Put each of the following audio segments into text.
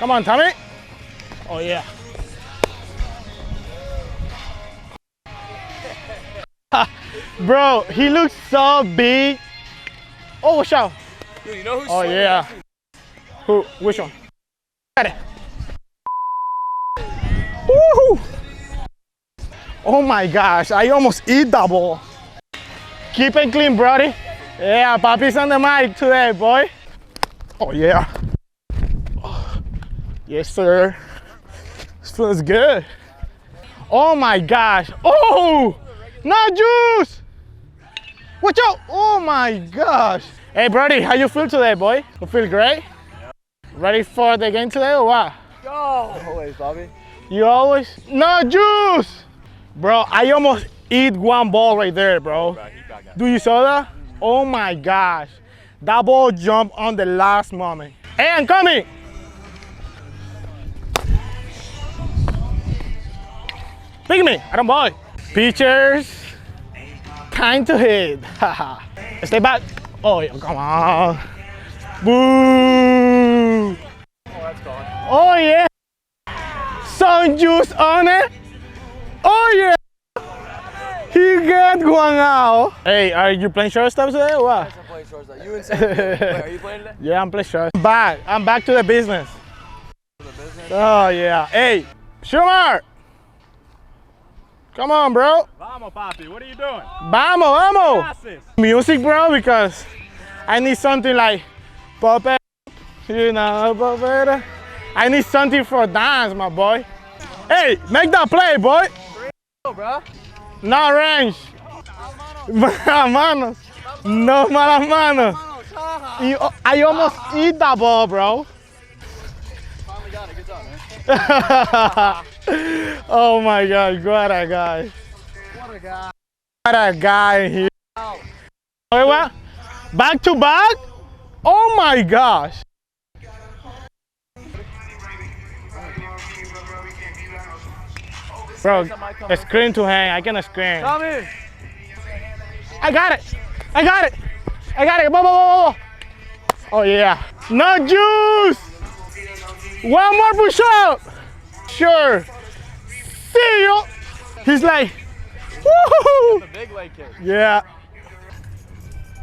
Come on, Tommy. Oh, yeah. Bro, he looks so big. Oh, watch out. Dude, you know who's Oh, yeah. Who? Which one? Got it. Woohoo! Oh my gosh, I almost eat that ball. Keep it clean, brody. Yeah, Papi's on the mic today, boy. Oh, yeah. Oh, yes, sir. This feels good. Oh my gosh. Oh, not juice. Watch out. Oh my gosh. Hey, Brody, how you feel today, boy? You feel great? Ready for the game today or what? Go! Always, Bobby. You always? No juice! Bro, I almost eat one ball right there, bro. Do you saw that? Oh my gosh. That ball jumped on the last moment. Hey, I'm coming! Pick me, I don't boy. Pitchers, time to hit. Stay back. Oh, yeah, come on. Boo! Oh, that's gone. Oh, yeah. Some juice on it. Oh, yeah. He got one out. Hey, are you playing shortstop today or what? Yes, I'm playing shortstop. You and Sam. Wait, are you playing today? Yeah, I'm playing shortstop. I'm back to the business. To the business? Oh, yeah. Hey, Schumer. Come on, bro. Vamos, Papi, what are you doing? Vamos, vamos. Gracias. Music, bro, because I need something like pop it, you know, pop it. I need something for dance, my boy. Hey, make that play, boy. Go, bro. No range. Malas manos. No malas manos. I almost eat that ball, bro. Finally got it. Good job, man. Oh my God, what a guy. What a guy. What a guy here. Wait, what? Back to back? Oh my gosh. Bro, a screen to hang. I can screen. Tommy! I got it. I got it. I got it. Whoa, whoa, whoa, whoa. Oh yeah. No juice. One more push up. Sure. See you. He's like, woohoo. The big leg kick. Yeah.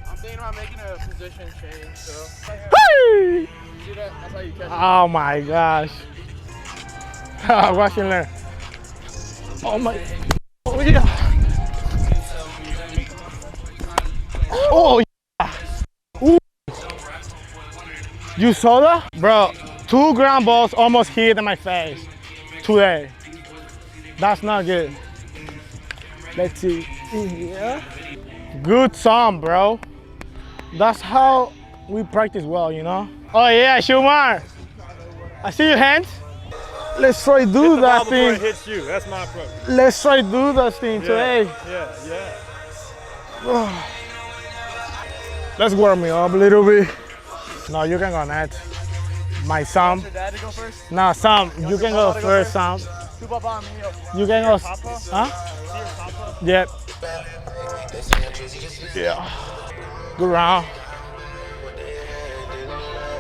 I'm thinking about making a position change, so. Hey. See that? That's how you catch it. Oh my gosh. Watch and learn. Oh my. Oh yeah. Oh yeah. Ooh. You saw that? Bro, 2 ground balls almost hit in my face today. That's not good. Let's see. Yeah. Good song, bro. That's how we practice well, you know? Oh yeah, Schumer. I see your hands. Let's try do that thing. It hits you. That's my approach. Let's try do that thing today. Yeah. Let's warm me up a little bit. No, you can go next. My Sam. Your dad to go first? No, Sam, you can go first, Sam. Tu papá mío. You can go. Papa? Huh? See your papa? Yeah. Yeah. Good round.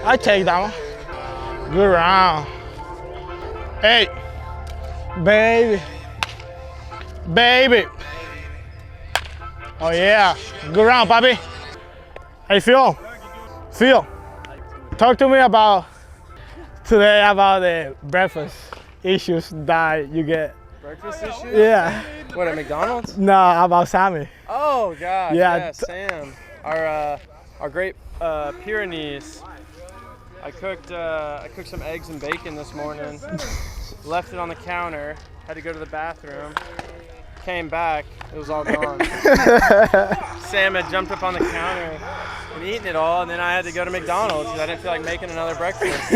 I take that one. Good round. Hey, baby. Baby. Oh yeah. Good round, Papi. How you feel? Feel. Talk to me about today about the breakfast issues that you get. Breakfast issues? Yeah. What, at McDonald's? No, about Sammy. Oh, gosh. Yeah, Yeah, Sam. Our great Pyrenees. I cooked some eggs and bacon this morning. Left it on the counter. Had to go to the bathroom. Came back. It was all gone. Sam had jumped up on the counter and eaten it all, and then I had to go to McDonald's because I didn't feel like making another breakfast.